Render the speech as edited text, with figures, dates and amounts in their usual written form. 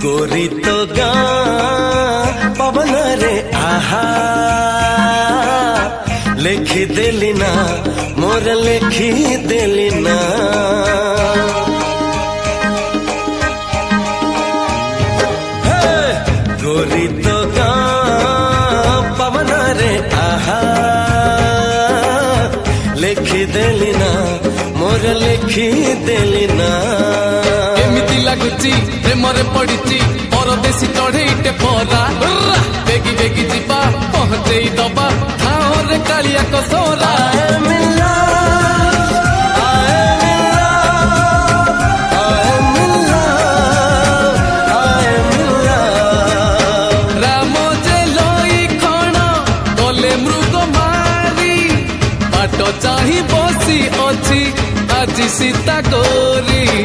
गोरी तो गाँ पवन रे आहा लेखी देली ना मोर लेखी देली ना गोरी तो गाँ पवन रे आहा लेखी देली ना मोर लेखी देली ना एमिति लागुची प्रेमरे पड़िची परदेशी चढ़ेईटे परा बेगी बेगी जीवा पहुंचेई दबा ठाओरे कालिया कसोरा राम जे लई खण गले मृग मारी बाट चाही बसी अछि আজি सीता गोरी।